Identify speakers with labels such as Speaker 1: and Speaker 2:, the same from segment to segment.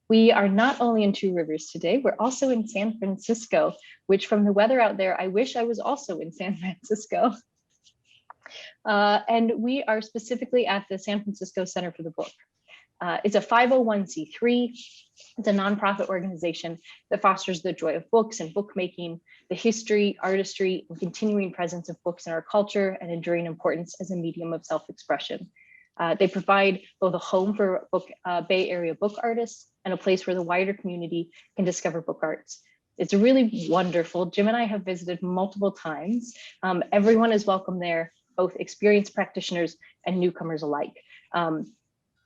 Speaker 1: We are not only in Two Rivers today, we're also in San Francisco, which from the weather out there, I wish I was also in San Francisco. And we are specifically at the San Francisco Center for the Book. It's a 501c3. It's a nonprofit organization that fosters the joy of books and bookmaking, the history, artistry, and continuing presence of books in our culture and enduring importance as a medium of self-expression. They provide both a home for Bay Area book artists and a place where the wider community can discover book arts. It's really wonderful. Jim and I have visited multiple times. Everyone is welcome there, both experienced practitioners and newcomers alike.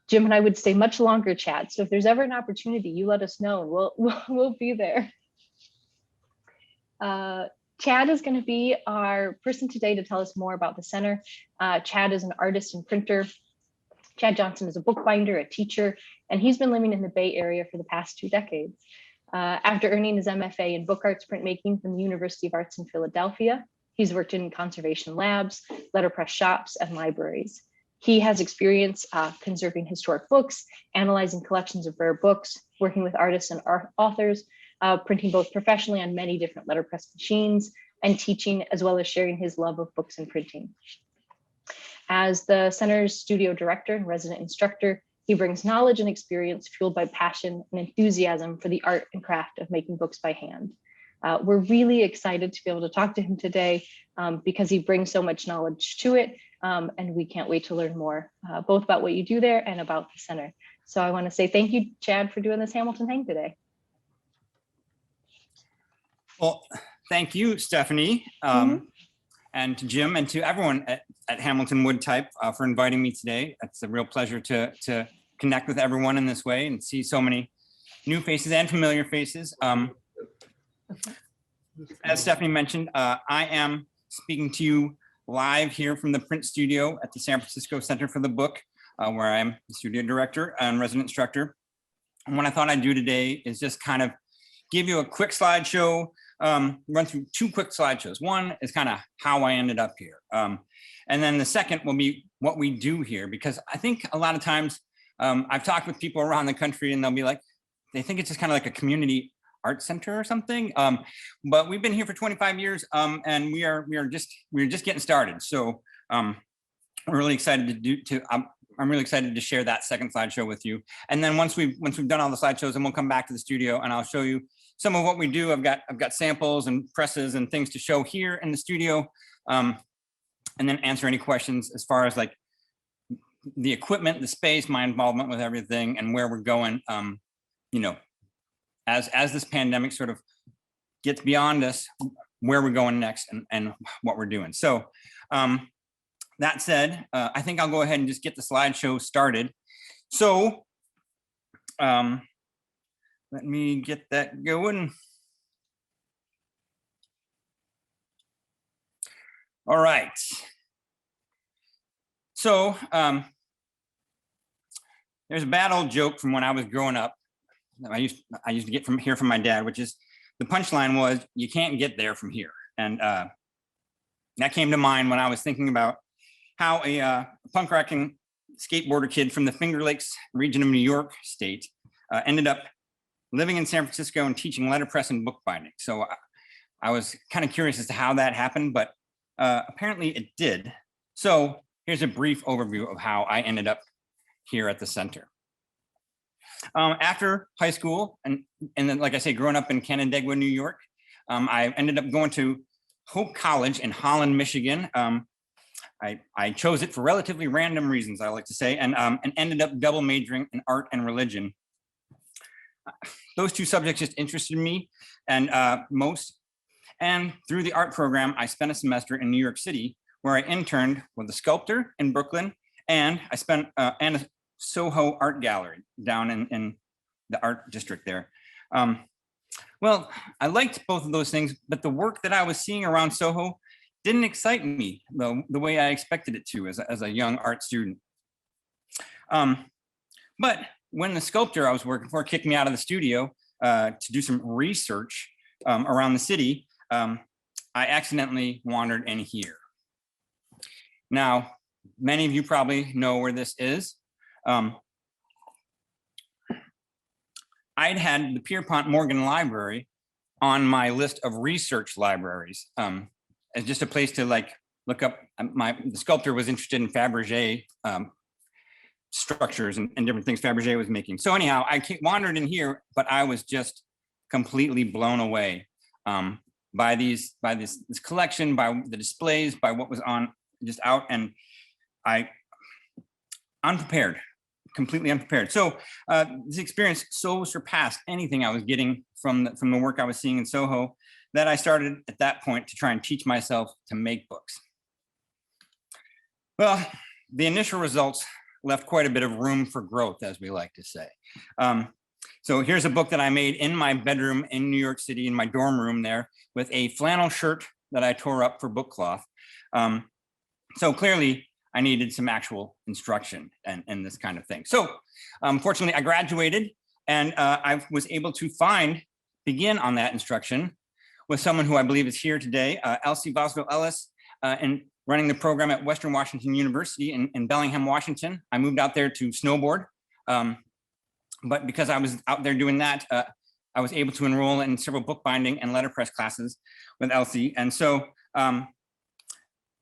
Speaker 1: Jim and I would stay much longer, Chad. So if there's ever an opportunity, you let us know and we'll be there. Chad is going to be our person today to tell us more about the center. Chad is an artist and printer. Chad Johnson is a bookbinder, a teacher, and he's been living in the Bay Area for the past 2 decades. After earning his MFA in book arts printmaking from the University of Arts in Philadelphia, he's worked in conservation labs, letterpress shops, and libraries. He has experience conserving historic books, analyzing collections of rare books, working with artists and authors, printing both professionally on many different letterpress machines, and teaching, as well as sharing his love of books and printing. As the center's studio director and resident instructor, he brings knowledge and experience fueled by passion and enthusiasm for the art and craft of making books by hand. We're really excited to be able to talk to him today because he brings so much knowledge to it. And we can't wait to learn more, both about what you do there and about the center. So I want to say thank you, Chad, for doing this Hamilton Hang today.
Speaker 2: Well, thank you, Stephanie, and to Jim and to everyone at Hamilton Wood Type for inviting me today. It's a real pleasure to connect with everyone in this way and see so many new faces and familiar faces. As Stephanie mentioned, I am speaking to you live here from the print studio at the San Francisco Center for the Book, where I'm the studio director and resident instructor. And what I thought I'd do today is just kind of give you a quick slideshow, run through 2 quick slideshows. One is kind of how I ended up here. And then the second will be what we do here, because I think a lot of times I've talked with people around the country and they'll be like, they think it's just kind of like a community art center or something, but we've been here for 25 years and we're just getting started. So we're really excited I'm really excited to share that second slideshow with you. And then once we've done all the slideshows, then we'll come back to the studio and I'll show you some of what we do. I've got samples and presses and things to show here in the studio, and then answer any questions as far as like the equipment, the space, my involvement with everything, and where we're going. You know, as this pandemic sort of gets beyond us, where we're going next and what we're doing. So that said, I think I'll go ahead and just get the slideshow started. So let me get that going. All right. So there's a bad old joke from when I was growing up. I used to get from my dad, which is the punchline was, you can't get there from here. And that came to mind when I was thinking about how a punk rocking skateboarder kid from the Finger Lakes region of New York State ended up living in San Francisco and teaching letterpress and bookbinding. So I was kind of curious as to how that happened, but apparently it did. So here's a brief overview of how I ended up here at the center. After high school, and then, like I say, growing up in Canandaigua, New York, I ended up going to Hope College in Holland, Michigan. I chose it for relatively random reasons, I like to say, and ended up double majoring in art and religion. Those 2 subjects just interested me and most. And through the art program, I spent a semester in New York City where I interned with a sculptor in Brooklyn, and I spent and a Soho art gallery down in the art district there. Well, I liked both of those things, but the work that I was seeing around Soho didn't excite me the way I expected it to as a young art student. But when the sculptor I was working for kicked me out of the studio to do some research around the city, I accidentally wandered in here. Now, many of you probably know where this is. I I'd had the Pierpont Morgan Library on my list of research libraries as just a place to like look up. The sculptor was interested in Fabergé structures and different things Fabergé was making. So anyhow, I wandered in here, but I was just completely blown away by this collection, by the displays, by what was on just out, and unprepared, completely unprepared. So this experience so surpassed anything I was getting from the work I was seeing in Soho that I started at that point to try and teach myself to make books. Well, the initial results left quite a bit of room for growth, as we like to say. So here's a book that I made in my bedroom in New York City, in my dorm room there, with a flannel shirt that I tore up for book cloth. So clearly I needed some actual instruction and this kind of thing. So fortunately I graduated, and I was able to begin on that instruction with someone who I believe is here today, Elsie Boswell-Ellis, and running the program at Western Washington University in Bellingham, Washington. I moved out there to snowboard, but because I was out there doing that, I was able to enroll in several bookbinding and letterpress classes with Elsie. And so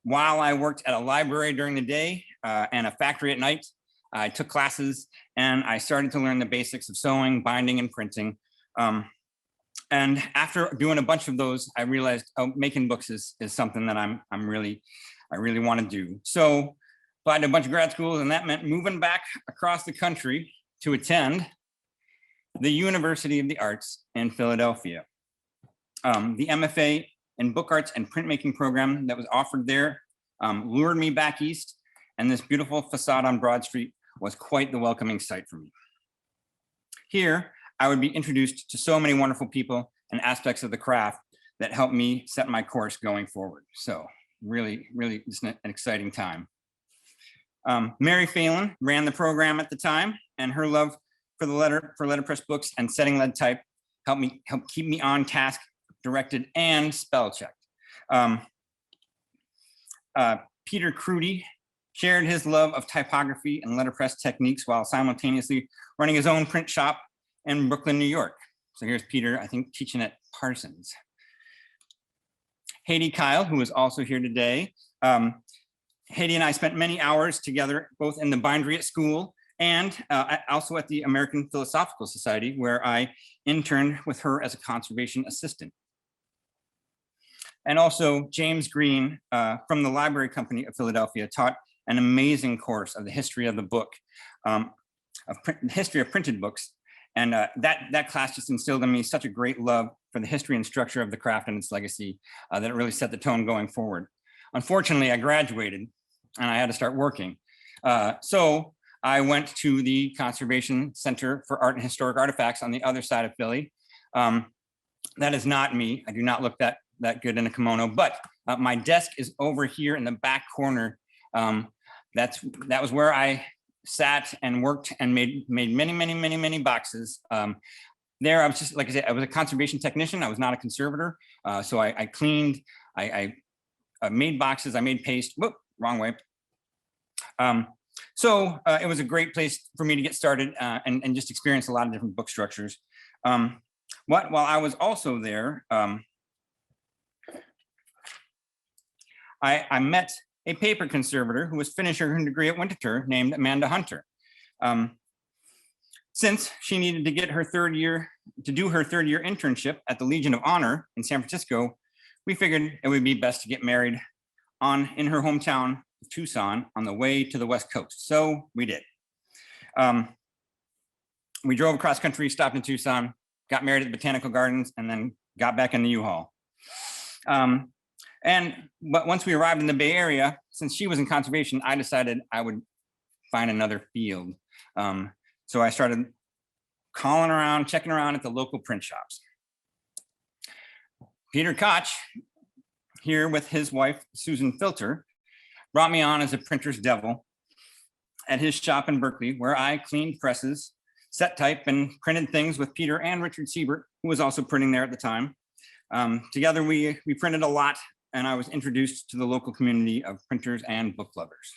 Speaker 2: while I worked at a library during the day and a factory at night, I took classes and I started to learn the basics of sewing, binding, and printing. And after doing a bunch of those, I realized making books is something that I really want to do. So applied to a bunch of grad schools, and that meant moving back across the country to attend the University of the Arts in Philadelphia. The MFA in Book Arts and Printmaking program that was offered there lured me back east, and this beautiful facade on Broad Street was quite the welcoming sight for me. Here, I would be introduced to so many wonderful people and aspects of the craft that helped me set my course going forward. So really, really just an exciting time. Mary Phelan ran the program at the time, and her love for letterpress books and setting lead type helped keep me on task, directed, and spell checked. Peter Crudy shared his love of typography and letterpress techniques while simultaneously running his own print shop in Brooklyn, New York. So here's Peter, I think, teaching at Parsons. Haiti Kyle, who is also here today. Haiti and I spent many hours together, both in the bindery at school and also at the American Philosophical Society, where I interned with her as a conservation assistant. And also James Green from the Library Company of Philadelphia taught an amazing course of the history of the book, history of printed books. And that class just instilled in me such a great love for the history and structure of the craft and its legacy that it really set the tone going forward. Unfortunately, I graduated and I had to start working. So I went to the Conservation Center for Art and Historic Artifacts on the other side of Philly. That is not me. I do not look that good in a kimono, but my desk is over here in the back corner. That was where I sat and worked and made many boxes. There, I was just, like I said, I was a conservation technician. I was not a conservator. So I cleaned, I made boxes, I made paste. Whoop, wrong way. So it was a great place for me to get started and just experience a lot of different book structures. While I was also there, I met a paper conservator who was finishing her degree at Winterthur named Amanda Hunter. Since she needed to get her third year internship at the Legion of Honor in San Francisco, we figured it would be best to get married in her hometown of Tucson on the way to the West Coast. So we did. We drove across country, stopped in Tucson, got married at the Botanical Gardens, and then got back in the U-Haul. But once we arrived in the Bay Area, since she was in conservation, I decided I would find another field. So I started calling around, checking around at the local print shops. Peter Koch, here with his wife, Susan Filter, brought me on as a printer's devil at his shop in Berkeley, where I cleaned presses, set type, and printed things with Peter and Richard Siebert, who was also printing there at the time. Together, we printed a lot, and I was introduced to the local community of printers and book lovers.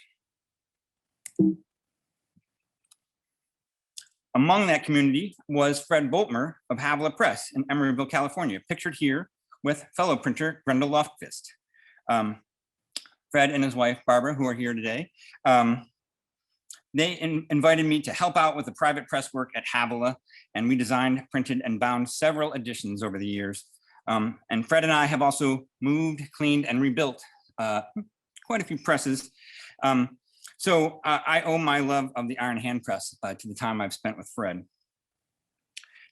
Speaker 2: Among that community was Fred Boltmer of Havilah Press in Emeryville, California, pictured here with fellow printer Grendel Lofquist. Fred and his wife, Barbara, who are here today, they invited me to help out with the private press work at Havilah, and we designed, printed, and bound several editions over the years. And Fred and I have also moved, cleaned, and rebuilt quite a few presses. So I owe my love of the iron hand press to the time I've spent with Fred.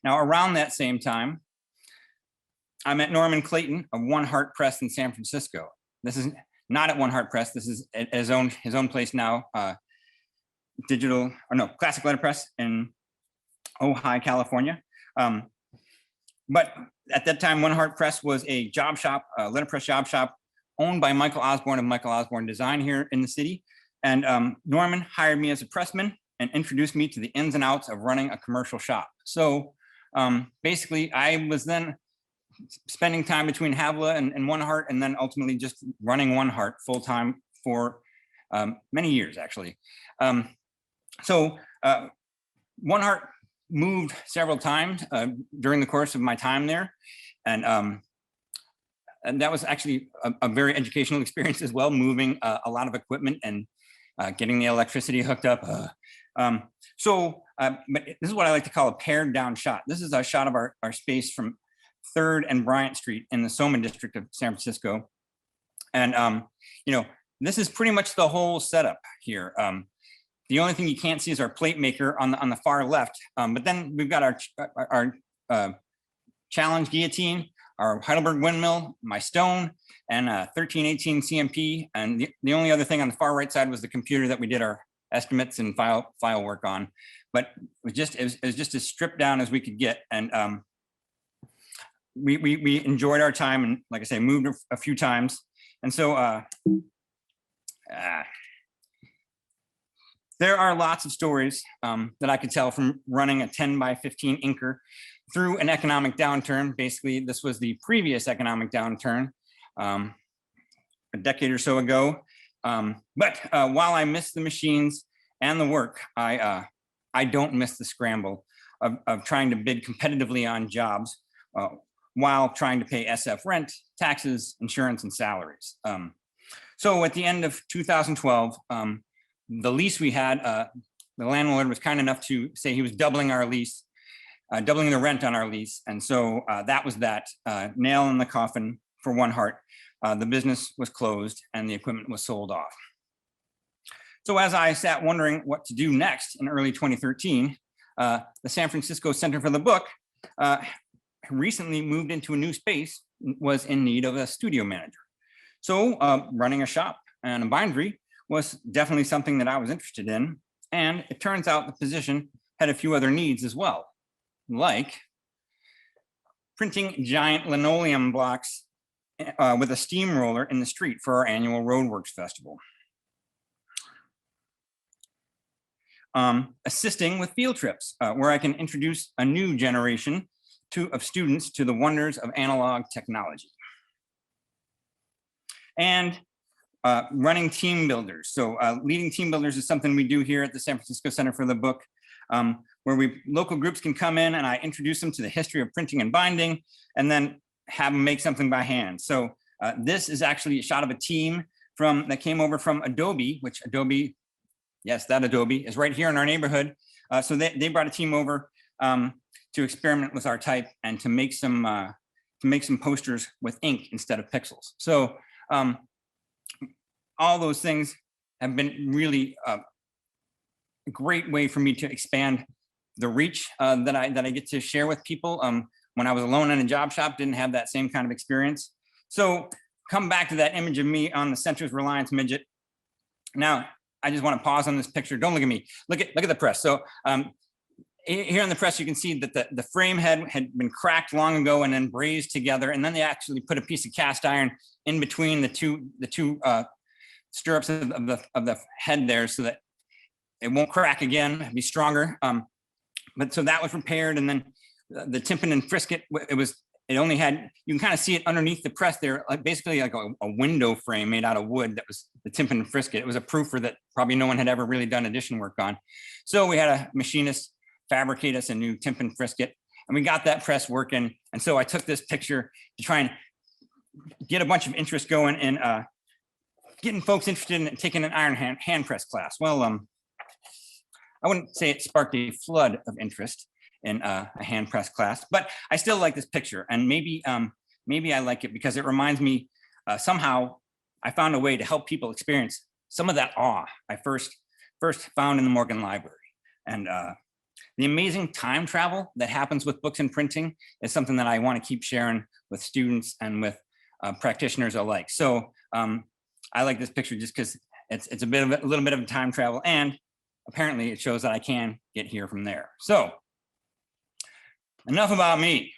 Speaker 2: Now, around that same time, I met Norman Clayton of One Heart Press in San Francisco. This is not at One Heart Press. This is at his own place now, Classic Letterpress in Ojai, California. But at that time, One Heart Press was a job shop, a letterpress job shop owned by Michael Osborne of Michael Osborne Design here in the city. And Norman hired me as a pressman and introduced me to the ins and outs of running a commercial shop. So basically, I was then spending time between Havilah and One Heart, and then ultimately just running One Heart full time for many years, actually. So One Heart moved several times during the course of my time there, and that was actually a very educational experience as well, moving a lot of equipment and getting the electricity hooked up. But this is what I like to call a pared down shot. This is a shot of our space from 3rd and Bryant Street in the Soma district of San Francisco. And, this is pretty much the whole setup here. The only thing you can't see is our plate maker on the far left. But then we've got our Challenge guillotine, our Heidelberg windmill, my stone, and 1318 CMP. And the only other thing on the far right side was the computer that we did our estimates and file work on. But it was just as stripped down as we could get. And we enjoyed our time, and like I say, moved a few times. And so there are lots of stories that I could tell from running a 10 by 15 inker through an economic downturn. Basically, this was the previous economic downturn a decade or so ago. But while I miss the machines and the work, I don't miss the scramble of trying to bid competitively on jobs while trying to pay SF rent, taxes, insurance, and salaries. So at the end of 2012, the lease we had, the landlord was kind enough to say he was doubling our lease, doubling the rent on our lease. And so that was that nail in the coffin for One Heart. The business was closed and the equipment was sold off. So as I sat wondering what to do next in early 2013, the San Francisco Center for the Book recently moved into a new space, was in need of a studio manager. So running a shop and a bindery was definitely something that I was interested in. And it turns out the position had a few other needs as well, like printing giant linoleum blocks with a steamroller in the street for our annual ROADWORKS festival. Assisting with field trips, where I can introduce a new generation of students to the wonders of analog technology. And running team builders. So leading team builders is something we do here at the San Francisco Center for the Book, where local groups can come in and I introduce them to the history of printing and binding, and then have them make something by hand. So this is actually a shot of a team that came over from Adobe, which Adobe, yes, that Adobe is right here in our neighborhood. So they brought a team over to experiment with our type and to make some posters with ink instead of pixels. So all those things have been really a great way for me to expand the reach that I get to share with people. When I was alone in a job shop, didn't have that same kind of experience. So come back to that image of me on the Center's Reliance Midget. Now, I just want to pause on this picture. Don't look at me. Look at the press. So here in the press, you can see that the frame head had been cracked long ago and then brazed together. And then they actually put a piece of cast iron in between the two stirrups of the head there so that it won't crack again, be stronger. But so that was repaired. And then the tympan and frisket, it only had, you can kind of see it underneath the press there, basically like a window frame made out of wood. That was the tympan and frisket. It was a proofer that probably no one had ever really done edition work on. So we had a machinist fabricate us a new Timpan frisket. And we got that press working. And so I took this picture to try and get a bunch of interest going in getting folks interested in taking an iron hand press class. Well, I wouldn't say it sparked a flood of interest in a hand press class, but I still like this picture. And maybe I like it because it reminds me somehow I found a way to help people experience some of that awe I first found in the Morgan Library. And the amazing time travel that happens with books and printing is something that I want to keep sharing with students and with practitioners alike. So I like this picture just because it's a little bit of time travel, and apparently it shows that I can get here from there. So enough about me.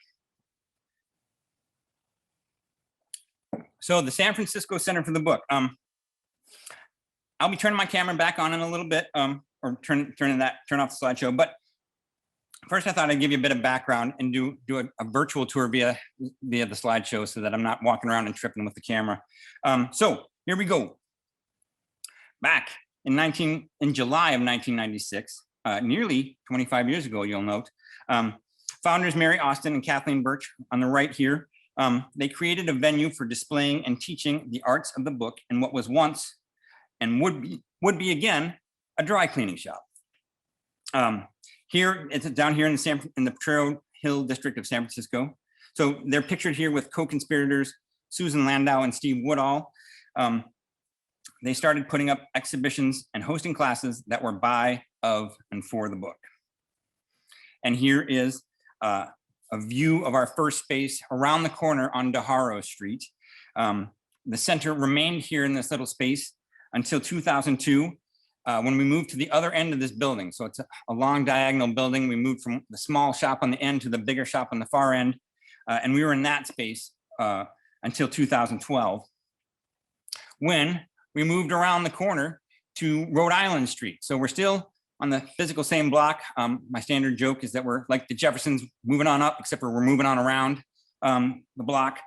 Speaker 2: So the San Francisco Center for the Book. I'll be turning my camera back on in a little bit, or turn off the slideshow. But first, I thought I'd give you a bit of background and do a virtual tour via the slideshow, so that I'm not walking around and tripping with the camera. So here we go. Back in July of 1996, nearly 25 years ago, you'll note, founders Mary Austin and Kathleen Birch on the right here, they created a venue for displaying and teaching the arts of the book in what was once and would be again a dry cleaning shop. Here, it's down here in the Potrero Hill district of San Francisco. So they're pictured here with co-conspirators Susan Landau and Steve Woodall. They started putting up exhibitions and hosting classes that were by, of, and for the book. And here is a view of our first space around the corner on DeHaro Street. The center remained here in this little space until 2002, when we moved to the other end of this building. So it's a long diagonal building. We moved from the small shop on the end to the bigger shop on the far end. And we were in that space until 2012, when we moved around the corner to Rhode Island Street. So we're still on the physical same block. My standard joke is that we're like the Jeffersons moving on up, except for we're moving on around the block.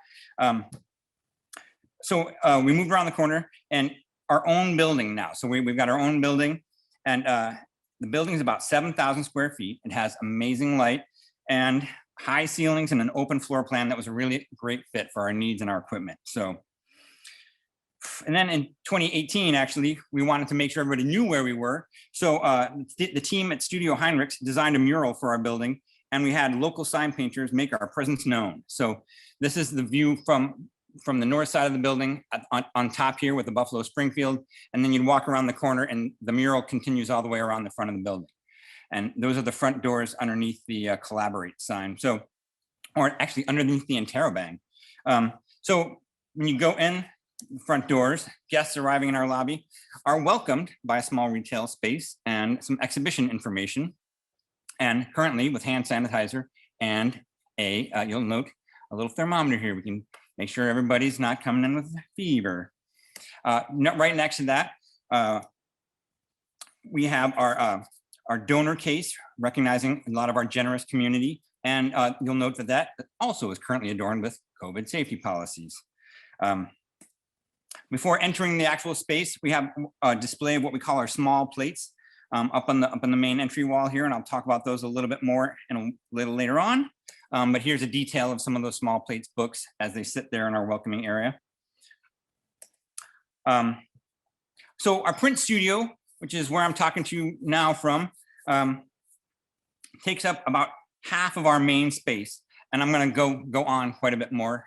Speaker 2: So we moved around the corner, and our own building now. So we've got our own building, and the building is about 7,000 square feet. It has amazing light and high ceilings and an open floor plan that was a really great fit for our needs and our equipment. So, and then in 2018, actually, we wanted to make sure everybody knew where we were. So the team at Studio Heinrichs designed a mural for our building, and we had local sign painters make our presence known. So this is the view from the north side of the building on top here with the Buffalo Springfield. And then you'd walk around the corner and the mural continues all the way around the front of the building. And those are the front doors underneath the Collaborate sign. So, or actually underneath the Interrobang. So when you go in the front doors, guests arriving in our lobby are welcomed by a small retail space and some exhibition information. And currently with hand sanitizer and you'll note a little thermometer here. We can make sure everybody's not coming in with a fever. Right next to that, we have our donor case, recognizing a lot of our generous community. And you'll note that that also is currently adorned with COVID safety policies. Before entering the actual space, we have a display of what we call our small plates up on the main entry wall here. And I'll talk about those a little bit more in a little later on. But here's a detail of some of those small plates books as they sit there in our welcoming area. So our print studio, which is where I'm talking to you now from, takes up about half of our main space. And I'm going to go on quite a bit more,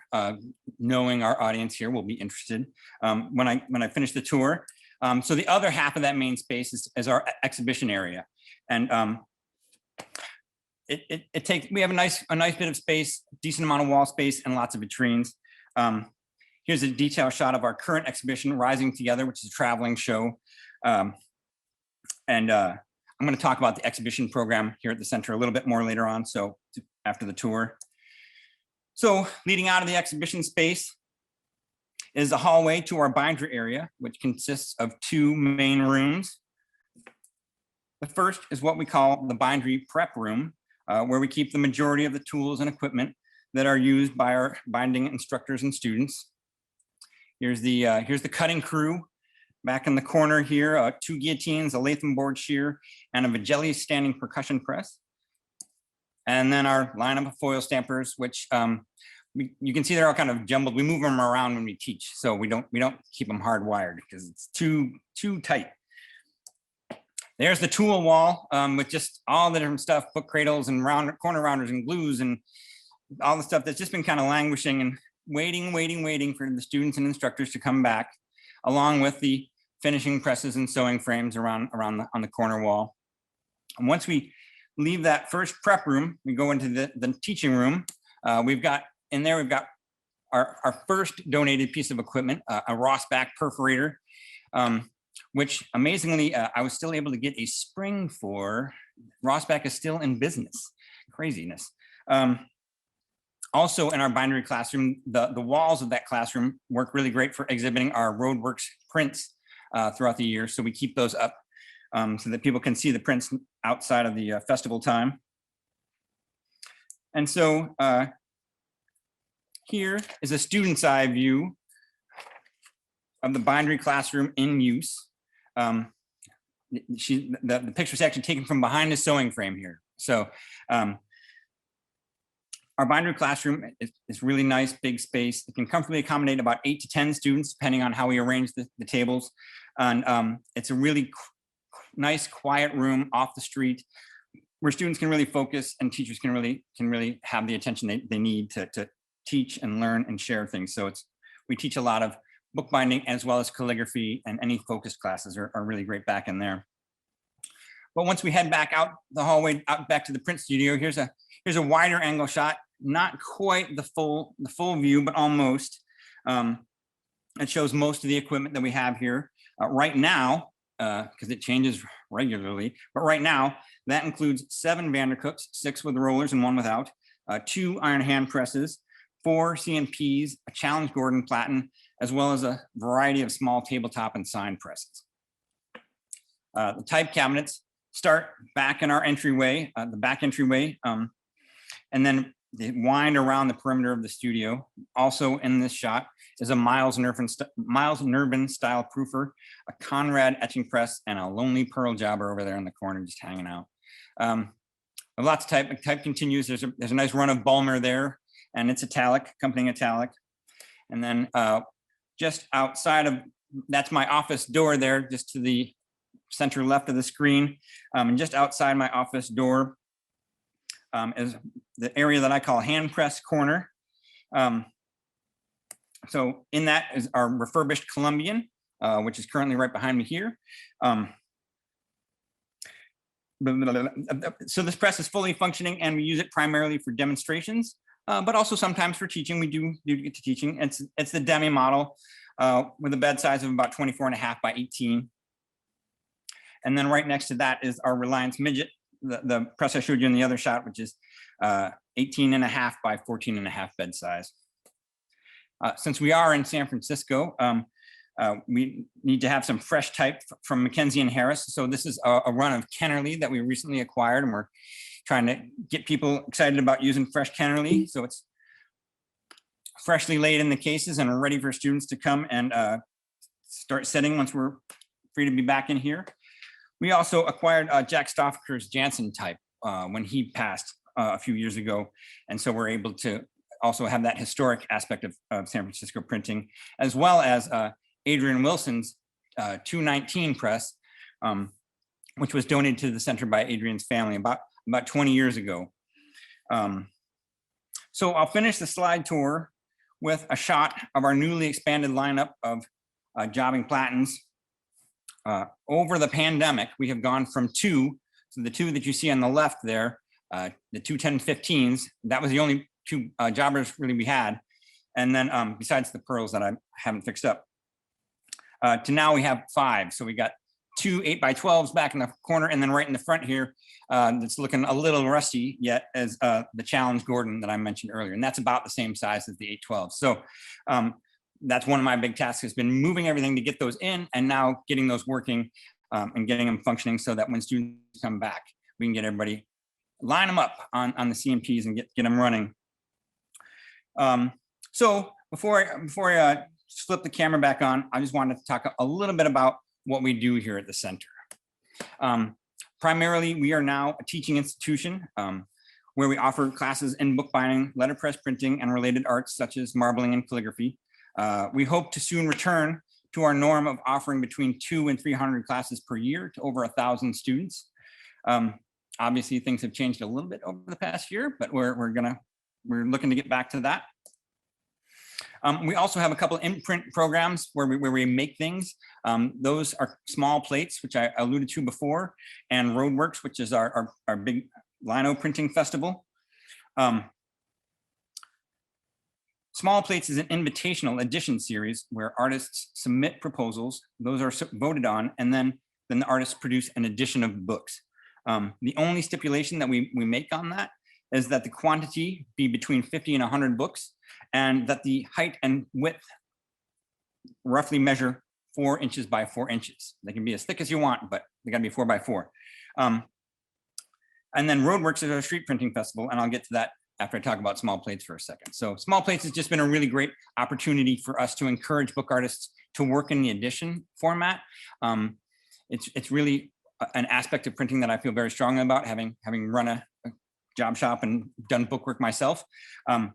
Speaker 2: knowing our audience here will be interested when I finish the tour. So the other half of that main space is our exhibition area. And we have a nice bit of space, decent amount of wall space, and lots of vitrines. Here's a detail shot of our current exhibition, Rising Together, which is a traveling show. I'm going to talk about the exhibition program here at the center a little bit more later on, so after the tour. So leading out of the exhibition space is the hallway to our binder area, which consists of two main rooms. The first is what we call the bindery prep room, where we keep the majority of the tools and equipment that are used by our binding instructors and students. Here's the cutting crew. Back in the corner here, two guillotines, a Latham board shear, and a Vigelli standing percussion press. And then our lineup of foil stampers, which you can see they're all kind of jumbled. We move them around when we teach, so we don't keep them hardwired because it's too tight. There's the tool wall with just all the different stuff, book cradles and corner rounders and glues and all the stuff that's just been kind of languishing and waiting for the students and instructors to come back, along with the finishing presses and sewing frames on the corner wall. And once we leave that first prep room, we go into the teaching room. We've got our first donated piece of equipment, a Rossback perforator, which amazingly, I was still able to get a spring for. Rossback is still in business. Craziness. Also in our bindery classroom, the walls of that classroom work really great for exhibiting our ROADWORKS prints throughout the year. So we keep those up so that people can see the prints outside of the festival time. And so here is a student's eye view of the bindery classroom in use. The picture is actually taken from behind the sewing frame here. So our bindery classroom is really nice, big space. It can comfortably accommodate about 8 to 10 students, depending on how we arrange the tables. And it's a really nice, quiet room off the street where students can really focus and teachers can really have the attention they need to teach and learn and share things. So we teach a lot of bookbinding as well as calligraphy, and any focused classes are really great back in there. But once we head back out the hallway, out back to the print studio, here's a wider angle shot, not quite the full view, but almost. It shows most of the equipment that we have here right now, because it changes regularly. But right now, that includes 7 Vandercooks, 6 with rollers and 1 without, 2 iron hand presses, 4 CNPs, a Challenge Gordon Platen, as well as a variety of small tabletop and sign presses. The type cabinets start back in our entryway, the back entryway, and then they wind around the perimeter of the studio. Also in this shot is a Miles Nervin style proofer, a Conrad etching press, and a Lonely Pearl jobber over there in the corner just hanging out. Lots of type. Type continues. There's a nice run of Bulmer there, and it's italic, accompanying italic. And then just outside of, that's my office door there, just to the center left of the screen. And just outside my office door is the area that I call hand press corner. So in that is our refurbished Columbian, which is currently right behind me here. So this press is fully functioning, and we use it primarily for demonstrations, but also sometimes for teaching. We do get to teaching. It's the demi model with a bed size of about 24.5 by 18. And then right next to that is our Reliance Midget, the press I showed you in the other shot, which is 18.5 by 14.5 bed size. Since we are in San Francisco, we need to have some fresh type from Mackenzie and Harris. So this is a run of Kennerly that we recently acquired, and we're trying to get people excited about using fresh Kennerly. So it's freshly laid in the cases and ready for students to come and start setting once we're free to be back in here. We also acquired Jack Stoffker's Jansen type when he passed a few years ago. And so we're able to also have that historic aspect of San Francisco printing, as well as Adrian Wilson's 219 press, which was donated to the center by Adrian's family about 20 years ago. So I'll finish the slide tour with a shot of our newly expanded lineup of jobbing platens. Over the pandemic, we have gone from 2, so the 2 that you see on the left there, the 2 1015s, that was the only 2 jobbers really we had. And then besides the pearls that I haven't fixed up, to now we have 5. So we got 2 8x12s back in the corner, and then right in the front here, that's looking a little rusty yet, as the Challenge Gordon that I mentioned earlier. And that's about the same size as the 812s. So that's one of my big tasks, has been moving everything to get those in, and now getting those working and getting them functioning so that when students come back, we can get everybody, line them up on the CMPs and get them running. So before I flip the camera back on, I just wanted to talk a little bit about what we do here at the center. Primarily, we are now a teaching institution. where we offer classes in bookbinding, letterpress printing, and related arts such as marbling and calligraphy. We hope to soon return to our norm of offering between 200 and 300 classes per year to over 1,000 students. Obviously, things have changed a little bit over the past year, but we're looking to get back to that. We also have a couple of imprint programs where we make things. Those are small plates, which I alluded to before, and ROADWORKS, which is our big lino printing festival. Small Plates is an invitational edition series where artists submit proposals. Those are voted on, and then the artists produce an edition of books. The only stipulation that we make on that is that the quantity be between 50 and 100 books, and that the height and width roughly measure 4 inches by 4 inches. They can be as thick as you want, but they gotta be 4 by 4. And then ROADWORKS is our street printing festival, and I'll get to that after I talk about Small Plates for a second. So Small Plates has just been a really great opportunity for us to encourage book artists to work in the edition format. It's really an aspect of printing that I feel very strongly about, having run a job shop and done bookwork myself. But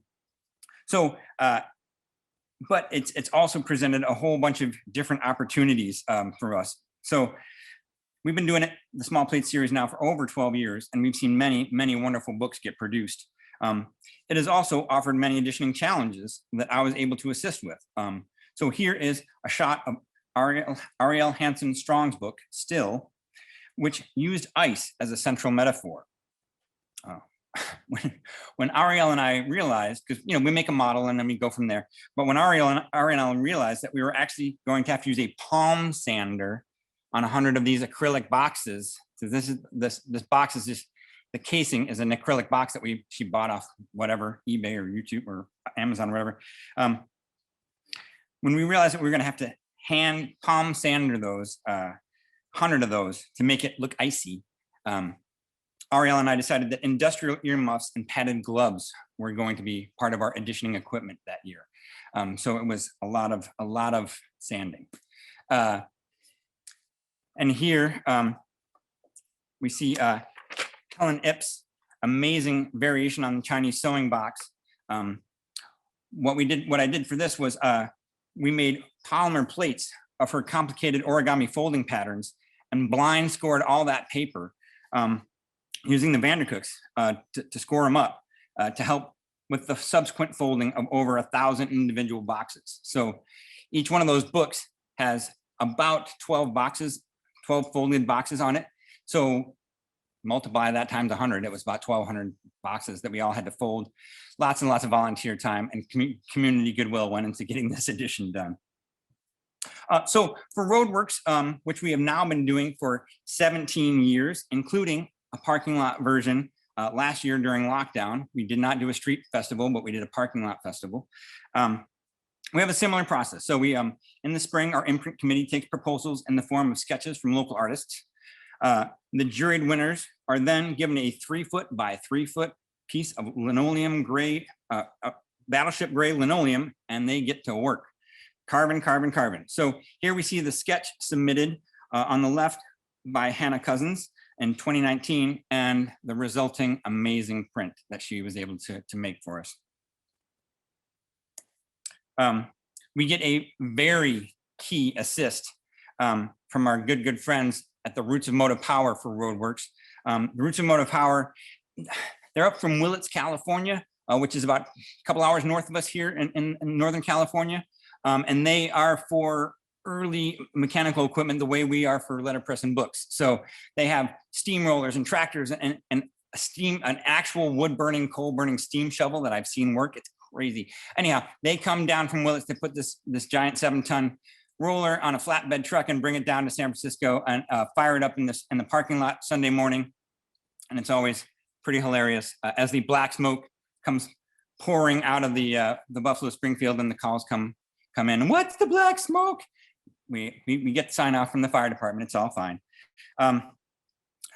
Speaker 2: it's also presented a whole bunch of different opportunities for us. So we've been doing the Small Plate series now for over 12 years, and we've seen many, many wonderful books get produced. It has also offered many editioning challenges that I was able to assist with. So here is a shot of Ariel Hansen Strong's book, Still, which used ice as a central metaphor. When Ariel and I realized, because we make a model and then we go from there, but when Ariel and I realized that we were actually going to have to use a palm sander on 100 of these acrylic boxes, so this box is just, the casing is an acrylic box that she bought off whatever, eBay or YouTube or Amazon or whatever. When we realized that we were going to have to hand palm sander those 100 of those to make it look icy, Ariel and I decided that industrial earmuffs and padded gloves were going to be part of our editioning equipment that year. So it was a lot of sanding. And here we see Helen Ip's amazing variation on the Chinese sewing box. What I did for this was we made polymer plates of her complicated origami folding patterns and blind scored all that paper using the Vandercooks to score them up to help with the subsequent folding of over 1,000 individual boxes. So each one of those books has about 12 boxes, 12 folded boxes on it. So multiply that times 100, it was about 1,200 boxes that we all had to fold. Lots and lots of volunteer time and community goodwill went into getting this edition done. So for ROADWORKS, which we have now been doing for 17 years, including a parking lot version last year during lockdown. We did not do a street festival, but we did a parking lot festival. We have a similar process. So we, in the spring, our imprint committee takes proposals in the form of sketches from local artists. The juried winners are then given a 3-foot by 3-foot piece of linoleum gray, battleship gray linoleum, and they get to work. Carbon, carbon, carbon. So here we see the sketch submitted on the left by Hannah Cousins in 2019 and the resulting amazing print that she was able to make for us. We get a very key assist from our good friends at the Roots of Motive Power for ROADWORKS. The Roots of Motive Power, they're up from Willits, California, which is about a couple hours north of us here in Northern California. And they are for early mechanical equipment the way we are for letterpress and books. So they have steamrollers and tractors and an actual wood burning, coal burning steam shovel that I've seen work. It's crazy. Anyhow, they come down from Willits to put this giant 7-ton roller on a flatbed truck and bring it down to San Francisco and fire it up in the parking lot Sunday morning. And it's always pretty hilarious as the black smoke comes pouring out of the Buffalo Springfield and the calls come in. What's the black smoke? We get the sign off from the fire department. It's all fine.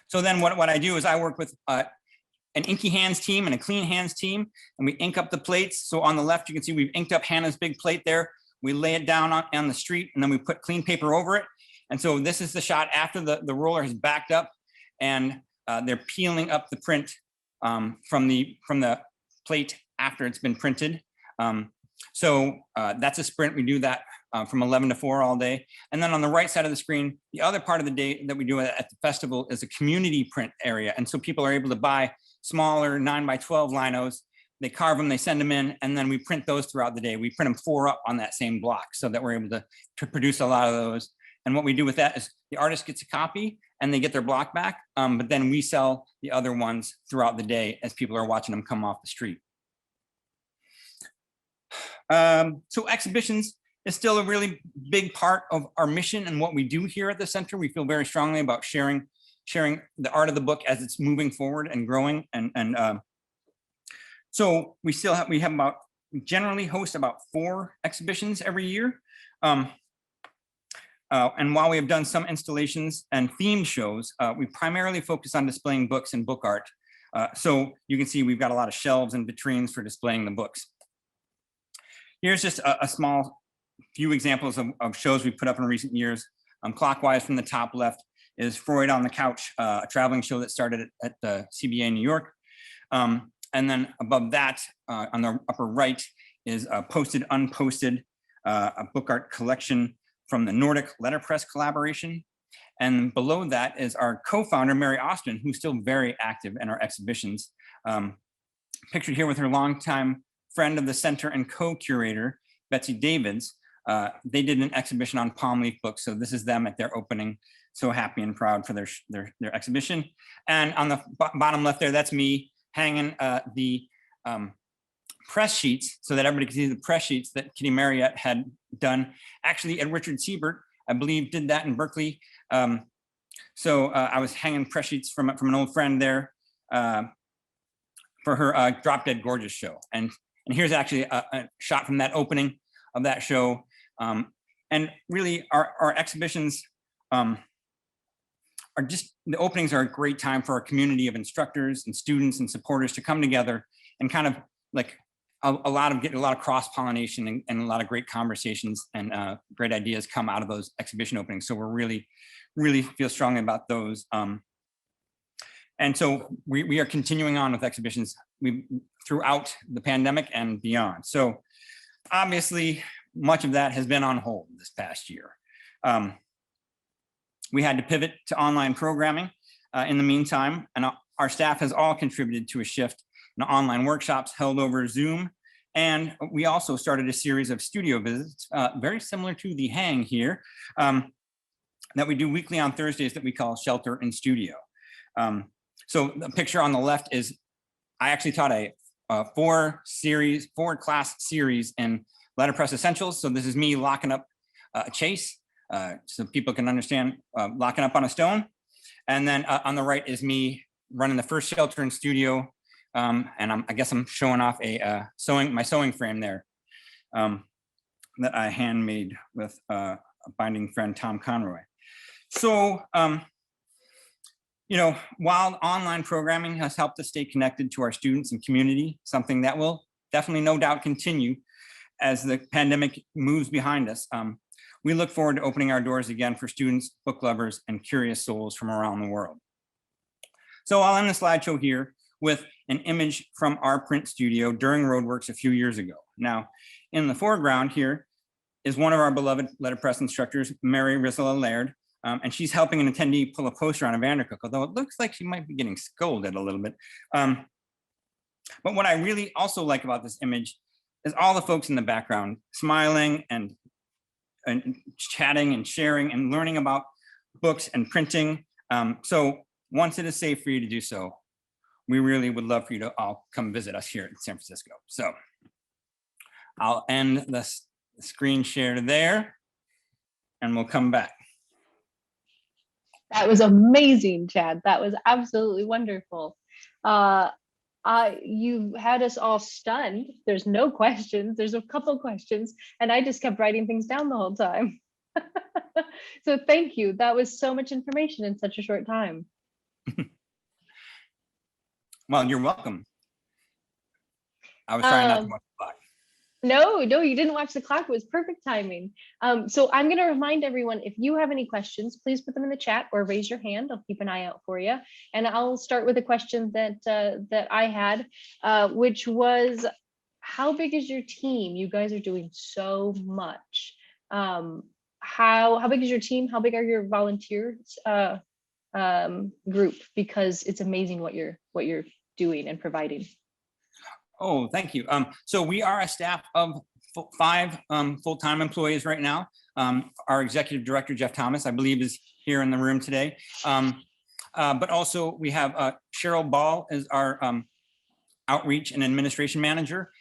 Speaker 2: So then what I do is I work with an inky hands team and a clean hands team, and we ink up the plates. So on the left, you can see we've inked up Hannah's big plate there. We lay it down on the street, and then we put clean paper over it. And so this is the shot after the roller has backed up, and they're peeling up the print from the plate after it's been printed. So that's a sprint. We do that from 11 to 4 all day. And then on the right side of the screen, the other part of the day that we do at the festival is a community print area. And so people are able to buy smaller 9x12 linos. They carve them, they send them in, and then we print those throughout the day. We print them 4 up on that same block so that we're able to produce a lot of those. And what we do with that is the artist gets a copy and they get their block back, but then we sell the other ones throughout the day as people are watching them come off the street. So exhibitions is still a really big part of our mission and what we do here at the center. We feel very strongly about sharing the art of the book as it's moving forward and growing. So we generally host about 4 exhibitions every year. And while we have done some installations and themed shows, we primarily focus on displaying books and book art. So you can see we've got a lot of shelves and vitrines for displaying the books. Here's just a small few examples of shows we put up in recent years. Clockwise from the top left is Freud on the Couch, a traveling show that started at the CBA in New York. And then above that, on the upper right, is Posted Unposted, a book art collection from the Nordic Letterpress collaboration. And below that is our co-founder, Mary Austin, who's still very active in our exhibitions. Pictured here with her longtime friend of the center and co-curator, Betsy Davids. They did an exhibition on palm leaf books. So this is them at their opening. So happy and proud for their exhibition. And on the bottom left there, that's me hanging the press sheets so that everybody can see the press sheets that Kitty Marriott had done. Actually, Ed Richard Siebert, I believe, did that in Berkeley. So I was hanging press sheets from an old friend there for her Drop Dead Gorgeous show. And here's actually a shot from that opening of that show. And really our exhibitions are just, the openings are a great time for our community of instructors and students and supporters to come together and kind of like get a lot of cross-pollination and a lot of great conversations and great ideas come out of those exhibition openings. So we're really feel strongly about those. And so we are continuing on with exhibitions throughout the pandemic and beyond. So obviously much of that has been on hold this past year. We had to pivot to online programming in the meantime, and our staff has all contributed to a shift in online workshops held over Zoom. And we also started a series of studio visits, very similar to the Hang here, that we do weekly on Thursdays that we call Shelter in Studio. So the picture on the left is, I actually taught a 4-class series in Letterpress Essentials. So this is me locking up a chase, so people can understand locking up on a stone. And then on the right is me running the first Shelter in Studio. And I guess I'm showing off my sewing frame there that I handmade with a binding friend, Tom Conroy. So, while online programming has helped us stay connected to our students and community, something that will definitely no doubt continue as the pandemic moves behind us, we look forward to opening our doors again for students, book lovers, and curious souls from around the world. So I'll end the slideshow here with an image from our print studio during ROADWORKS a few years ago. Now, in the foreground here is one of our beloved letterpress instructors, Mary Rizzola Laird, and she's helping an attendee pull a poster on a Vandercook, although it looks like she might be getting scolded a little bit. But what I really also like about this image is all the folks in the background smiling and chatting and sharing and learning about books and printing. So once it is safe for you to do so, we really would love for you to all come visit us here in San Francisco. So I'll end the screen share there and we'll come back.
Speaker 1: That was amazing, Chad. That was absolutely wonderful. You had us all stunned. There's no questions. There's a couple questions, and I just kept writing things down the whole time. So thank you. That was so much information in such a short time.
Speaker 2: Well, you're welcome. I was trying not to much luck.
Speaker 1: No, no, you didn't watch the clock. It was perfect timing. So I'm going to remind everyone, if you have any questions, please put them in the chat or raise your hand. I'll keep an eye out for you. And I'll start with a question that I had, which was, how big is your team? You guys are doing so much. How big is your team? How big are your volunteers group? Because it's amazing what you're doing and providing.
Speaker 2: Oh, thank you. So we are a staff of 5 full-time employees right now. Our executive director, Jeff Thomas, I believe, is here in the room today. But also we have Cheryl Ball as our outreach and administration manager.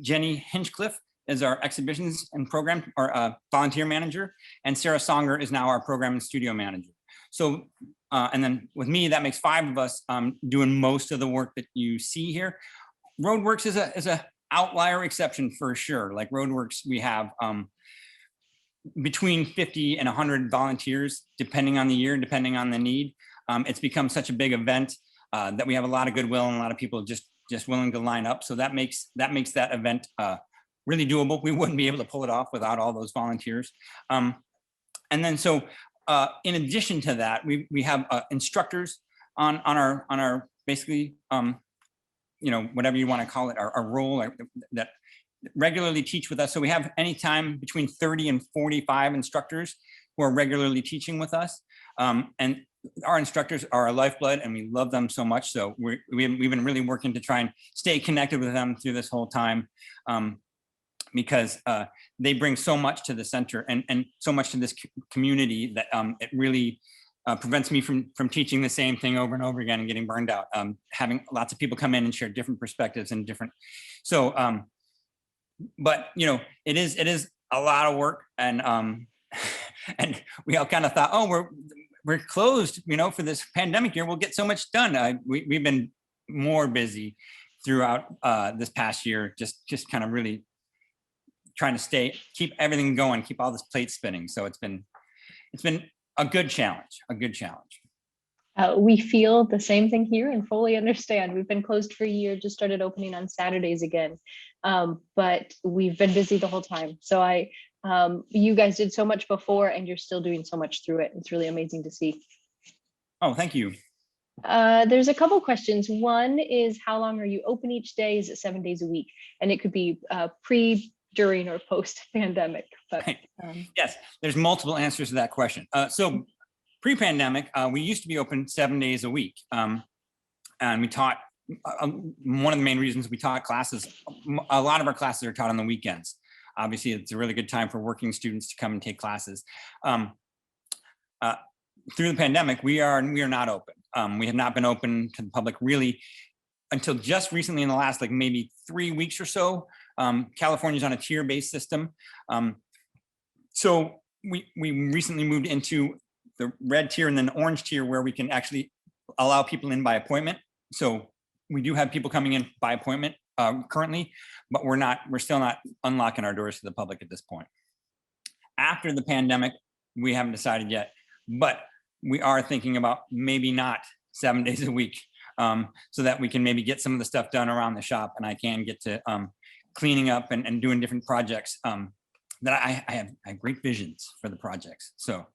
Speaker 2: Jenny Hinchcliffe is our exhibitions and program or volunteer manager. And Sarah Songer is now our program and studio manager. So, and then with me, that makes 5 of us doing most of the work that you see here. ROADWORKS is a outlier exception for sure. Like ROADWORKS, we have between 50 and 100 volunteers, depending on the year, depending on the need. It's become such a big event that we have a lot of goodwill and a lot of people just willing to line up. So that makes that event really doable. We wouldn't be able to pull it off without all those volunteers. And then so in addition to that, we have instructors on our basically you know, whatever you want to call it, our role that regularly teach with us. So we have anytime between 30 and 45 instructors who are regularly teaching with us. And our instructors are our lifeblood and we love them so much. So we've been really working to try and stay connected with them through this whole time because they bring so much to the center and so much to this community that it really prevents me from teaching the same thing over and over again and getting burned out. Having lots of people come in and share different perspectives and different. So, but you know, it is a lot of work, and and we all kind of thought, oh, we're closed, you know, for this pandemic year. We'll get so much done. We've been more busy throughout this past year, just kind of really trying to keep everything going, keep all this plate spinning. So it's been a good challenge.
Speaker 1: We feel the same thing here and fully understand. We've been closed for a year, just started opening on Saturdays again. But we've been busy the whole time. So you guys did so much before and you're still doing so much through it. It's really amazing to see.
Speaker 2: Oh, thank you.
Speaker 1: There's a couple questions. One is, how long are you open each day? Is it 7 days a week? And it could be pre, during, or post pandemic. But
Speaker 2: yes, there's multiple answers to that question. So pre-pandemic, we used to be open 7 days a week. And we taught, one of the main reasons we taught classes, a lot of our classes are taught on the weekends. Obviously, it's a really good time for working students to come and take classes. Through the pandemic, we are not open. We have not been open to the public really until just recently in the last like maybe 3 weeks or so. California's on a tier-based system. So we recently moved into the red tier and then the orange tier where we can actually allow people in by appointment. So we do have people coming in by appointment currently, but we're still not unlocking our doors to the public at this point. After the pandemic, we haven't decided yet, but we are thinking about maybe not 7 days a week so that we can maybe get some of the stuff done around the shop and I can get to cleaning up and doing different projects that I have great visions for the projects. So.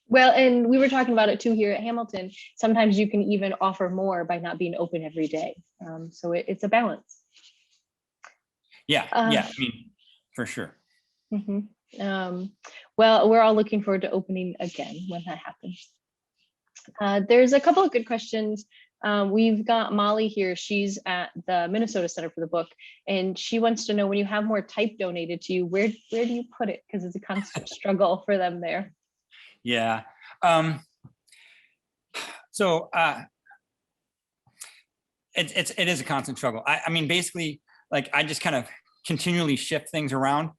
Speaker 1: Well, and we were talking about it too here at Hamilton. Sometimes you can even offer more by not being open every day. So it's a balance.
Speaker 2: Yeah, I mean, for sure.
Speaker 1: Mm-hmm. Well, we're all looking forward to opening again when that happens. There's a couple of good questions. We've got Molly here. She's at the Minnesota Center for the Book, and she wants to know, when you have more type donated to you, where do you put it? Because it's a constant struggle for them there.
Speaker 2: Yeah. So it is a constant struggle. I mean, basically, like I just kind of continually shift things around.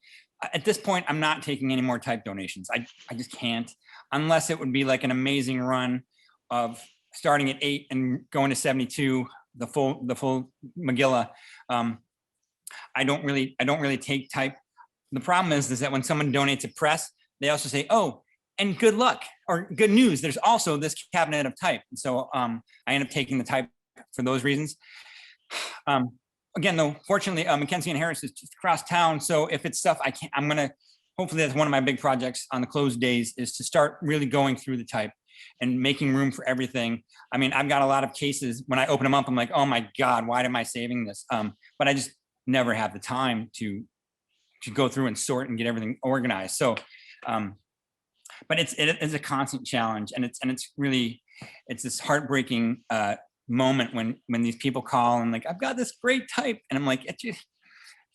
Speaker 2: At this point, I'm not taking any more type donations. I just can't, unless it would be like an amazing run of starting at 8 and going to 72, the full Megillah. I don't really take type. The problem is that when someone donates a press, they also say, oh, and good luck or good news, there's also this cabinet of type. And so I end up taking the type for those reasons. again, though, fortunately, Mackenzie and Harris is just across town. So if it's stuff hopefully that's one of my big projects on the closed days, is to start really going through the type and making room for everything. I mean, I've got a lot of cases, when I open them up, I'm like, oh my God, why am I saving this? But I just never have the time to go through and sort and get everything organized. So, but it is a constant challenge, and it's really this heartbreaking moment when these people call and like, I've got this great type, and I'm like, it's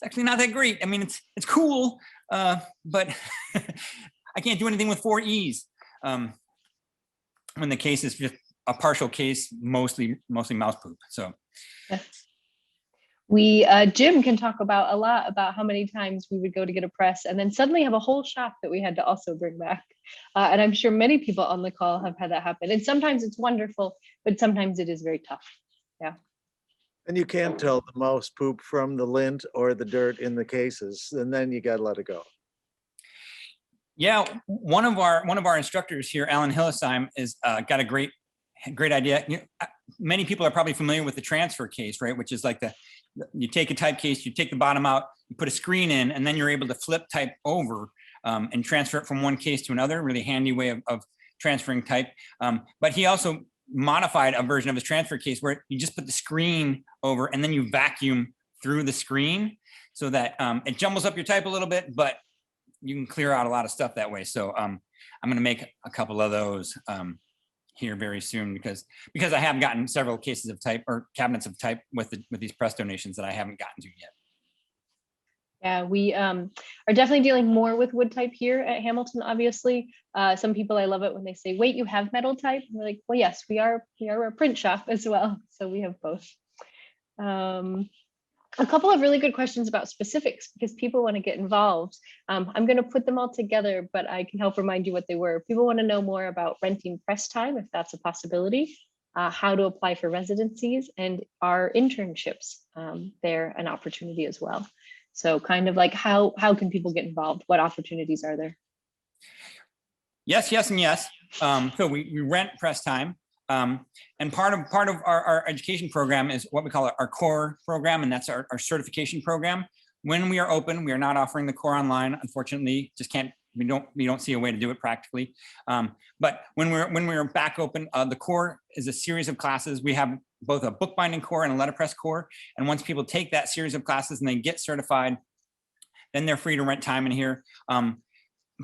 Speaker 2: actually not that great. I mean, it's cool, but I can't do anything with 4 E's. When the case is just a partial case, mostly mouse poop. So.
Speaker 1: Jim can talk a lot about how many times we would go to get a press and then suddenly have a whole shop that we had to also bring back. And I'm sure many people on the call have had that happen. And sometimes it's wonderful, but sometimes it is very tough. Yeah.
Speaker 3: And you can't tell the mouse poop from the lint or the dirt in the cases, and then you got to let it go.
Speaker 2: Yeah, one of our instructors here, Alan Hillesheim, is got a great idea. Many people are probably familiar with the transfer case, right? Which is like you take a type case, you take the bottom out, you put a screen in, and then you're able to flip type over and transfer it from one case to another. Really handy way of transferring type. But he also modified a version of his transfer case where you just put the screen over and then you vacuum through the screen so that it jumbles up your type a little bit, but you can clear out a lot of stuff that way. So I'm going to make a couple of those here very soon because I have gotten several cases of type or cabinets of type with these press donations that I haven't gotten to yet.
Speaker 1: Yeah, we are definitely dealing more with wood type here at Hamilton, obviously. Some people, I love it when they say, wait, you have metal type? And we're like, well, yes, we are a print shop as well. So we have both. A couple of really good questions about specifics because people want to get involved. I'm going to put them all together, but I can help remind you what they were. People want to know more about renting press time, if that's a possibility, how to apply for residencies, and our internships. They're an opportunity as well. So kind of like how can people get involved? What opportunities are there?
Speaker 2: Yes, and yes. So we rent press time. And part of our education program is what we call our core program, and that's our certification program. When we are open, we are not offering the core online, unfortunately. We don't see a way to do it practically. But when we're back open, the core is a series of classes. We have both a bookbinding core and a letterpress core. And once people take that series of classes and they get certified, then they're free to rent time in here.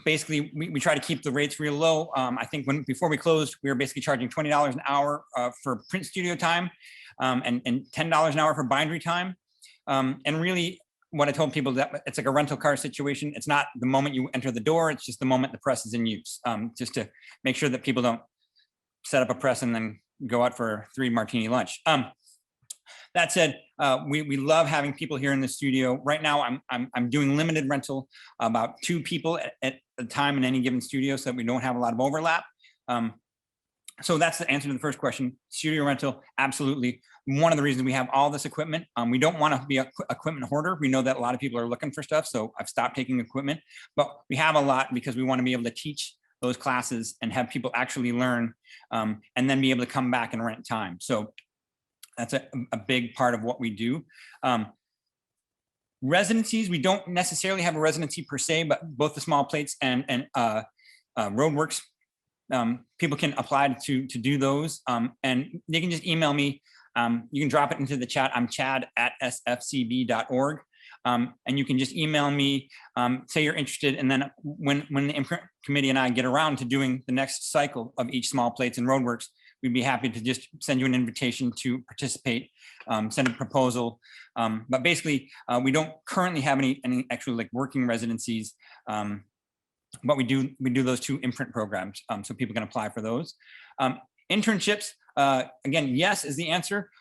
Speaker 2: Basically, we try to keep the rates real low. I think before we closed, we were basically charging $20 an hour for print studio time and $10 an hour for bindery time. And really, what I told people that it's like a rental car situation. It's not the moment you enter the door, it's just the moment the press is in use, just to make sure that people don't set up a press and then go out for a 3 martini lunch. That said, we love having people here in the studio. Right now, I'm doing limited rental, about 2 people at a time in any given studio, so that we don't have a lot of overlap. So that's the answer to the first question. Studio rental, absolutely. One of the reasons we have all this equipment. We don't want to be an equipment hoarder. We know that a lot of people are looking for stuff, so I've stopped taking equipment. But we have a lot because we want to be able to teach those classes and have people actually learn, and then be able to come back and rent time. So that's a big part of what we do. Residencies, we don't necessarily have a residency per se, but both the small plates and ROADWORKS, people can apply to do those. And they can just email me. You can drop it into the chat. I'm chad@sfcb.org. And you can just email me, say you're interested. And then when the imprint committee and I get around to doing the next cycle of each small plates and ROADWORKS, we'd be happy to just send you an invitation to participate, send a proposal. But basically, we don't currently have any actual like working residencies, but we do those 2 imprint programs, so people can apply for those. Internships, again, yes is the answer.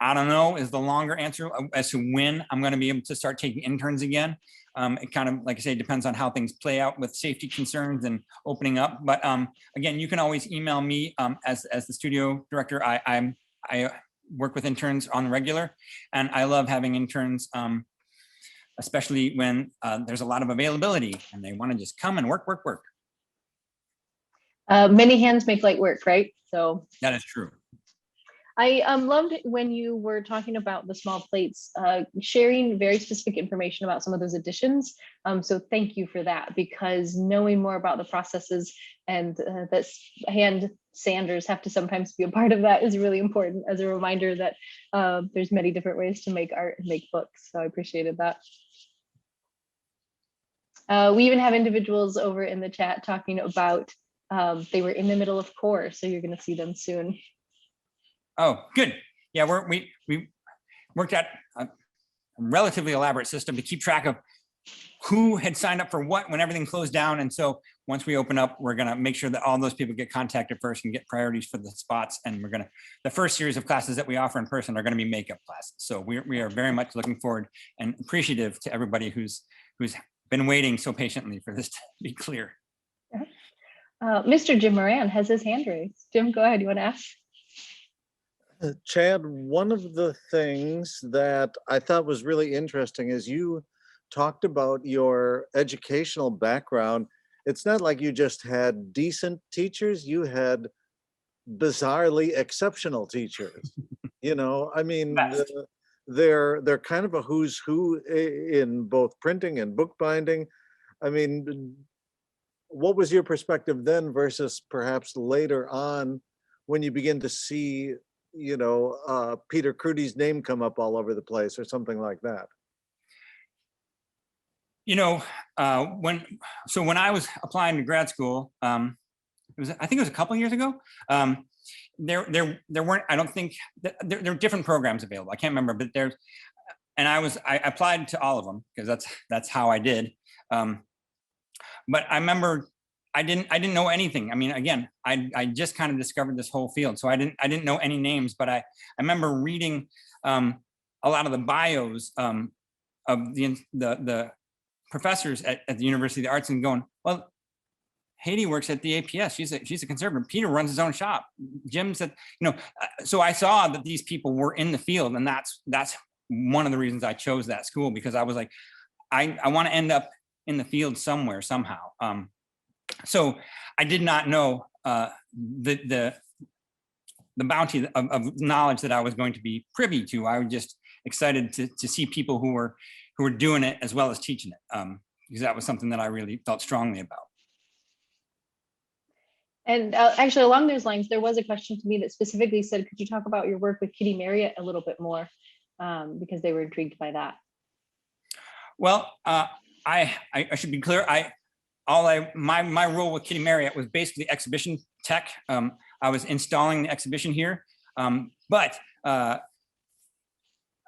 Speaker 2: I don't know is the longer answer as to when I'm going to be able to start taking interns again. It kind of, like I say, depends on how things play out with safety concerns and opening up. But again, you can always email me as the studio director. I work with interns on the regular, and I love having interns, especially when there's a lot of availability and they want to just come and work.
Speaker 1: Many hands make light work, right? So
Speaker 2: that is true.
Speaker 1: I loved it when you were talking about the small plates, sharing very specific information about some of those additions. So thank you for that, because knowing more about the processes and that hand sanders have to sometimes be a part of that is really important as a reminder that there's many different ways to make art and make books. So I appreciated that. We even have individuals over in the chat talking about they were in the middle of core, so you're going to see them soon.
Speaker 2: Oh, good. Yeah, we worked out a relatively elaborate system to keep track of who had signed up for what when everything closed down. And so once we open up, we're going to make sure that all those people get contacted first and get priorities for the spots. And the first series of classes that we offer in person are going to be makeup classes. So we are very much looking forward and appreciative to everybody who's been waiting so patiently for this to be clear.
Speaker 1: Mr. Jim Moran has his hand raised. Jim, go ahead. You want to ask?
Speaker 3: Chad, one of the things that I thought was really interesting is you talked about your educational background. It's not like you just had decent teachers, you had bizarrely exceptional teachers. You know, I mean, they're kind of a who's who in both printing and bookbinding. I mean, what was your perspective then versus perhaps later on when you begin to see, you know, Peter Crudy's name come up all over the place or something like that?
Speaker 2: You know, when I was applying to grad school, I think it was a couple of years ago. There weren't, I don't think there are different programs available. I can't remember, but I applied to all of them because that's how I did. But I remember I didn't know anything. I mean, again, I just kind of discovered this whole field, so I didn't know any names. But I remember reading a lot of the bios of the professors at the University of the Arts and going, well, Haiti works at the APS. She's a conservator. Peter runs his own shop. Jim said, you know, so I saw that these people were in the field, and that's one of the reasons I chose that school, because I was like, I want to end up in the field somewhere, somehow. So I did not know the bounty of knowledge that I was going to be privy to. I was just excited to see people who were doing it as well as teaching it, because that was something that I really felt strongly about.
Speaker 1: And actually, along those lines, there was a question to me that specifically said, could you talk about your work with Kitty Marriott a little bit more, because they were intrigued by that. Well,
Speaker 2: I should be clear. My role with Kitty Marriott was basically exhibition tech. I was installing the exhibition here, but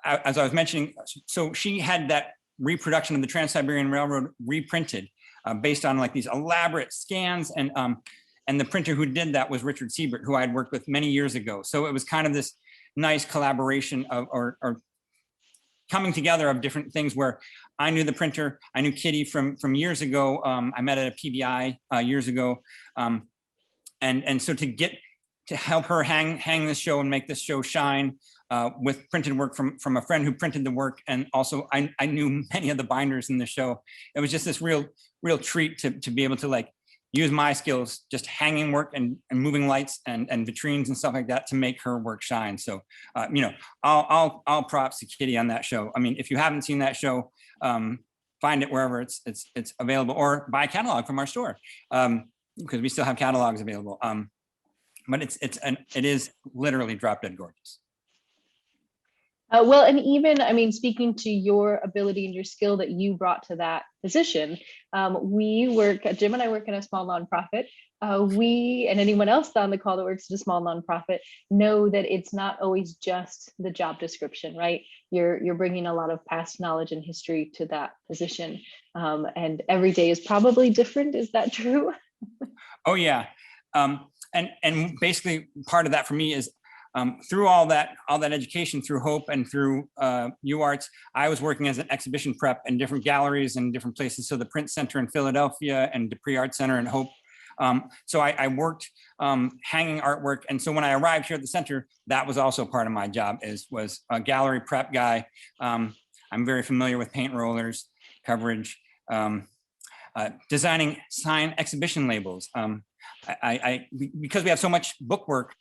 Speaker 2: as I was mentioning, so she had that reproduction of the Trans-Siberian Railroad reprinted based on like these elaborate scans, and the printer who did that was Richard Siebert, who I had worked with many years ago. So it was kind of this nice collaboration of or coming together of different things where I knew the printer, I knew Kitty from years ago. I met at a PBI years ago, and so to help her hang this show and make this show shine with printed work from a friend who printed the work, and also I knew many of the binders in the show. It was just this real treat to be able to like use my skills, just hanging work and moving lights and vitrines and stuff like that to make her work shine. So, you know, I'll props to Kitty on that show. I mean, if you haven't seen that show, find it wherever it's available, or buy a catalog from our store, because we still have catalogs available. But it is literally drop dead gorgeous.
Speaker 1: Well, and even, I mean, speaking to your ability and your skill that you brought to that position, Jim and I work in a small nonprofit. We, and anyone else on the call that works at a small nonprofit, know that it's not always just the job description, right? You're bringing a lot of past knowledge and history to that position. And every day is probably different. Is that true?
Speaker 2: Oh, yeah. And basically part of that for me is, through all that education through Hope and through UArts, I was working as an exhibition prep in different galleries and different places. So the Print Center in Philadelphia and Dupree Art Center in Hope. So I worked hanging artwork. And so when I arrived here at the center, that was also part of my job, was a gallery prep guy. I'm very familiar with paint rollers, coverage, designing sign exhibition labels. Because we have so much book work,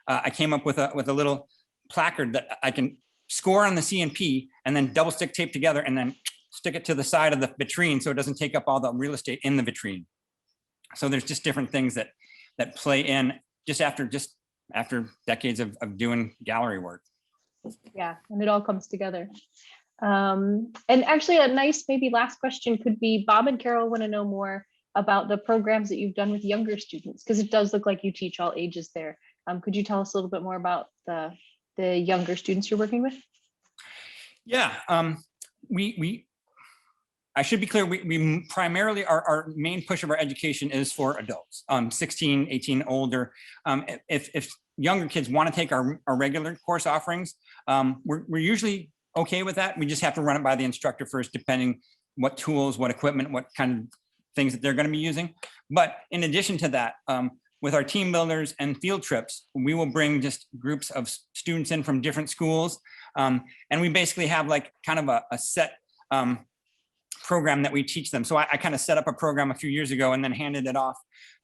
Speaker 2: I came up with a little placard that I can score on the C&P and then double stick tape together and then stick it to the side of the vitrine so it doesn't take up all the real estate in the vitrine. So there's just different things that play in just after decades of doing gallery work.
Speaker 1: Yeah, and it all comes together. And actually a nice maybe last question could be, Bob and Carol want to know more about the programs that you've done with younger students, because it does look like you teach all ages there. Could you tell us a little bit more about the younger students you're working with?
Speaker 2: Yeah, I should be clear, we primarily, our main push of our education is for adults, 16, 18, older. If younger kids want to take our regular course offerings, we're usually okay with that. We just have to run it by the instructor first, depending what tools, what equipment, what kind of things that they're going to be using. But in addition to that, with our team builders and field trips, we will bring just groups of students in from different schools. And we basically have like kind of a set program that we teach them. So I kind of set up a program a few years ago and then handed it off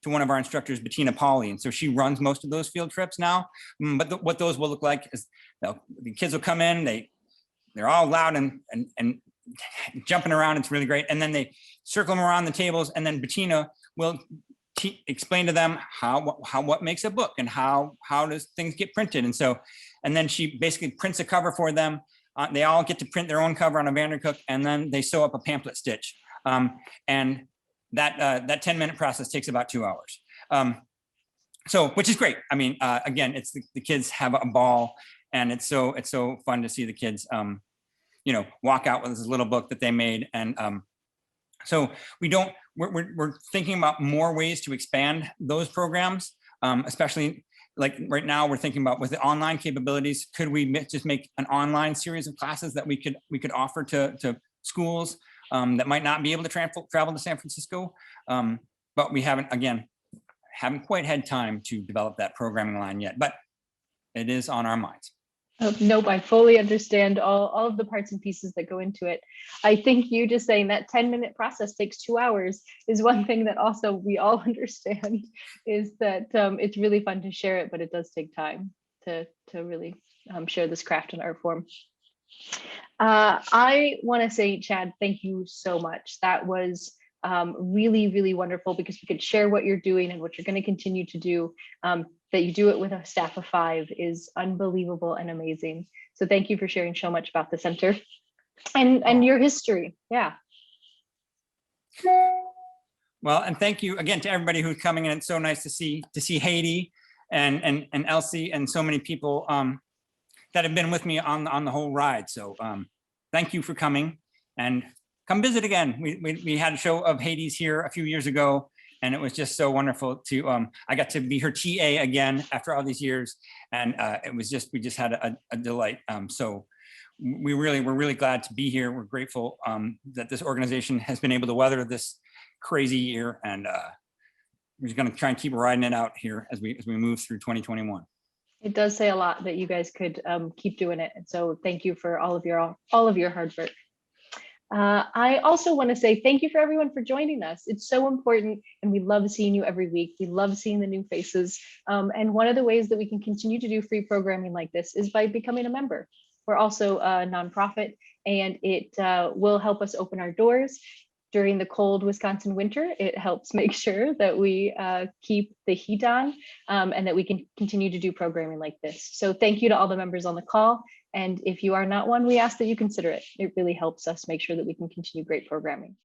Speaker 2: to one of our instructors, Bettina Pauli. And so she runs most of those field trips now. But what those will look like is the kids will come in, they're all loud and jumping around. It's really great. And then they circle them around the tables, and then Bettina will explain to them what makes a book and how does things get printed. And then she basically prints a cover for them. They all get to print their own cover on a Vandercook, and then they sew up a pamphlet stitch. And that 10-minute process takes about 2 hours. So, which is great. I mean, again, it's the kids have a ball, and it's so fun to see the kids, walk out with this little book that they made. And so we're thinking about more ways to expand those programs, especially like right now we're thinking about with the online capabilities, could we just make an online series of classes that we could offer to schools that might not be able to travel to San Francisco, but we haven't quite had time to develop that programming line yet, but it is on our minds.
Speaker 1: Oh, nope, I fully understand all of the parts and pieces that go into it. I think you just saying that 10-minute process takes 2 hours is one thing that also we all understand, is that it's really fun to share it, but it does take time to really share this craft and art form. I want to say, Chad, thank you so much. That was really, really wonderful, because we could share what you're doing and what you're going to continue to do. That you do it with a staff of 5 is unbelievable and amazing. So thank you for sharing so much about the center and your history. Yeah.
Speaker 2: Well, and thank you again to everybody who's coming in. It's so nice to see Haiti and Elsie and so many people that have been with me on the whole ride. So thank you for coming, and come visit again. We had a show of Hades here a few years ago, and it was just so wonderful to, I got to be her TA again after all these years. And we just had a delight. So we're really glad to be here. We're grateful that this organization has been able to weather this crazy year. And we're just gonna try and keep riding it out here as we move through 2021.
Speaker 1: It does say a lot that you guys could keep doing it. And so thank you for all of your hard work. I also want to say thank you for everyone for joining us. It's so important, and we love seeing you every week. We love seeing the new faces. And one of the ways that we can continue to do free programming like this is by becoming a member. We're also a nonprofit, and it will help us open our doors during the cold Wisconsin winter. It helps make sure that we keep the heat on and that we can continue to do programming like this. So thank you to all the members on the call. And if you are not one, we ask that you consider it. It really helps us make sure that we can continue great programming.